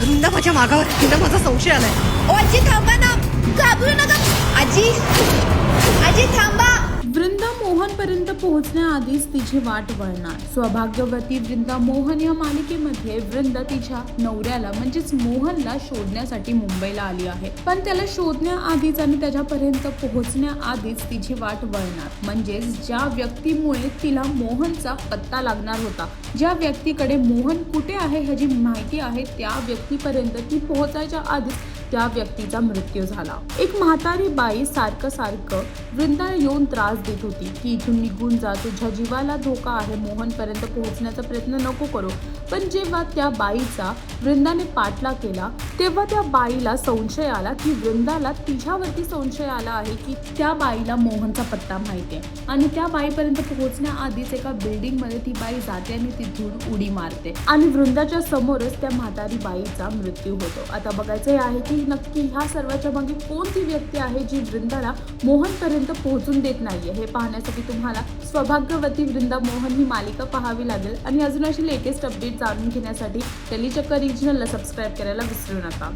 वृंदा माझ्या मागावर आहे. तिला माझा संशय आलाय. ओ आजी थांबा ना, घाबरू नका. आजी आजी थांबा. वृंदा मोहनपर्यंत पोहोचण्याआधीच तिची वाट वळणार. सौभाग्यवती वृंदा मोहन या मालिकेमध्ये वृंदा तिच्या नवऱ्याला म्हणजेच मोहनला शोधण्यासाठी मुंबईला आली आहे. पण त्याला शोधण्याआधीच आणि त्याच्यापर्यंत पोहोचण्याआधीच तिची वाट वळणार. म्हणजेच ज्या व्यक्तीमुळे तिला मोहनचा पत्ता लागणार होता, ज्या व्यक्तीकडे मोहन कुठे आहे ह्याची माहिती आहे, त्या व्यक्तीपर्यंत ती पोहोचायच्या आधीच त्या व्यक्तीचा मृत्यू झाला. एक म्हातारी बाई सारखं वृंदाला येऊन त्रास देत होती की इथून निघून जा, तुझ्या जीवाला धोका आहे, मोहनपर्यंत पोहोचण्याचा प्रयत्न नको करू. पण जेव्हा त्या बाईचा वृंदाने पाठलाग केला तेव्हा त्या बाईला संशय आला की वृंदाला तिच्यावरती संशय आला आहे की त्या बाईला मोहनचा पत्ता माहिती आहे आणि त्या बाईपर्यंत पोहोचण्याआधीच एका बिल्डिंगमध्ये ती बाई जाते आणि तिथून उडी मारते आणि वृंदाच्या समोरच त्या म्हातारी बाईचा मृत्यू होतो. आता बघायचं आहे की नक्की ह्या सर्वाच्या मागे कोणती व्यक्ती आहे जी वृंदाला मोहनपर्यंत पोहोचून देत नाहीये. हे पाहण्यासाठी तुम्हाला सौभाग्यवती वृंदा मोहन ही मालिका पाहावी लागेल. आणि अजून अशी लेटेस्ट अपडेट जाणून घेण्यासाठी टेलीचक्कर रिजनलला सबस्क्राईब करायला विसरू नका.